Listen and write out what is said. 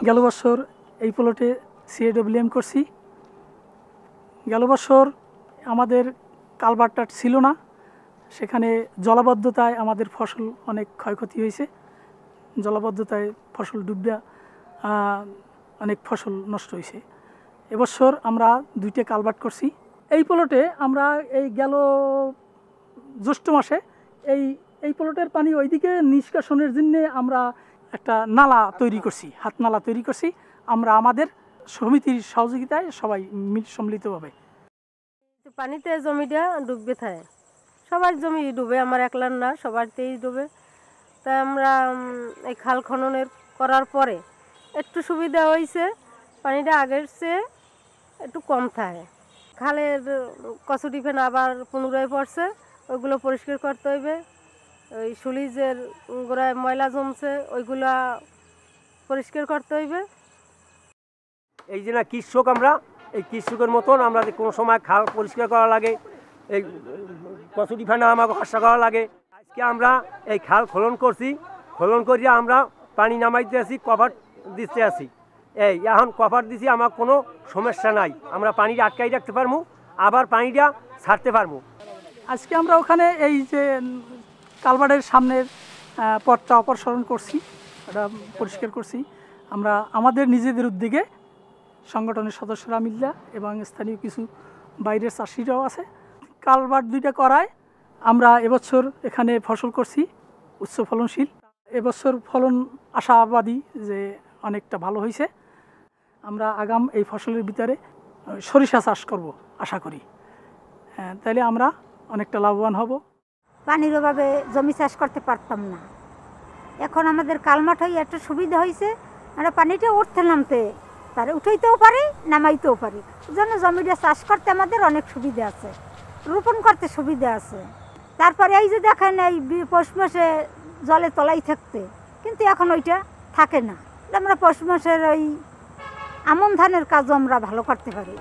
গেল বছর এই প্লটে CAWM করছি। গেল বছর আমাদের কালভার্টটা ছিল না, সেখানে জলাবদ্ধতায় আমাদের ফসল অনেক ক্ষয়ক্ষতি হয়েছে। জলাবদ্ধতায় ফসল ডুবিয়া অনেক ফসল নষ্ট হয়েছে। এবছর আমরা 2টা কালভার্ট করছি। এই প্লটে আমরা এই গেল জ্যৈষ্ঠ মাসে এই প্লটের পানি ওইদিকে নিষ্কাশনের জন্য আমরা একটা নালা তৈরি করছি, হাত নালা তৈরি করছি আমরা আমাদের সমিতির সহযোগিতায় সবাই সম্মিলিতভাবে। পানিতে জমিটা ডুববে থাকে, সবার জমি ডুবে, আমার একলার না, সবারতেই ডুবে। তাই আমরা এই খাল খননের করার পরে একটু সুবিধা হয়েছে, পানিটা আগের চেয়ে একটু কম থাকে। খালের কচুরি ফেন আবার পুনরায় পড়ছে, ওইগুলো পরিষ্কার করতে হইবে। ওই সুলিজের গোড়ায় ময়লা জমছে, ওইগুলা পরিষ্কার করতে হইবে। এই যে না কৃষক, আমরা এই কৃষকের মতন আমরা কোনো সময় খাল পরিষ্কার করা লাগে, এই কচুরি ফেনা আমাকে খরচা করা লাগে। আজকে আমরা এই খাল খনন করছি, খনন করিয়া আমরা পানি নামাইতে আসি, কভার দিতে আসি। এই এখন কভার দিছি, আমার কোনো সমস্যা নাই, আমরা পানিটা আটকাই রাখতে পারবো, আবার পানিটা ছাড়তে পারবো। আজকে আমরা ওখানে এই যে কালভার্টের সামনের পথটা অপসারণ করছি, এটা পরিষ্কার করছি আমরা আমাদের নিজেদের উদ্যোগে, সংগঠনের সদস্যরা মিল্লা এবং স্থানীয় কিছু বাইরের চাষিরাও আছে। কালভার্ট 2টা করায় আমরা এবছর এখানে ফসল করছি উচ্চ ফলনশীল। এবছর ফলন আশাবাদী যে অনেকটা ভালো হয়েছে। আমরা আগাম এই ফসলের ভিতরে সরিষা চাষ করব আশা করি, তাইলে আমরা অনেকটা লাভবান হব। পানির অভাবে জমি চাষ করতে পারতাম না, এখন আমাদের কালমাঠ হয়ে একটা সুবিধা হয়েছে, আমরা পানিটা উঠতে নামতে পারে, উঠাইতেও পারি নামাইতেও পারি, ওই জন্য জমিটা চাষ করতে আমাদের অনেক সুবিধা আছে, রোপণ করতে সুবিধা আছে। তারপরে এই যে দেখেন এই পৌষ মাসে জলে তলাই থাকতে, কিন্তু এখন ওইটা থাকে না, আমরা পৌষ মাসের ওই আমন ধানের কাজও আমরা ভালো করতে পারি।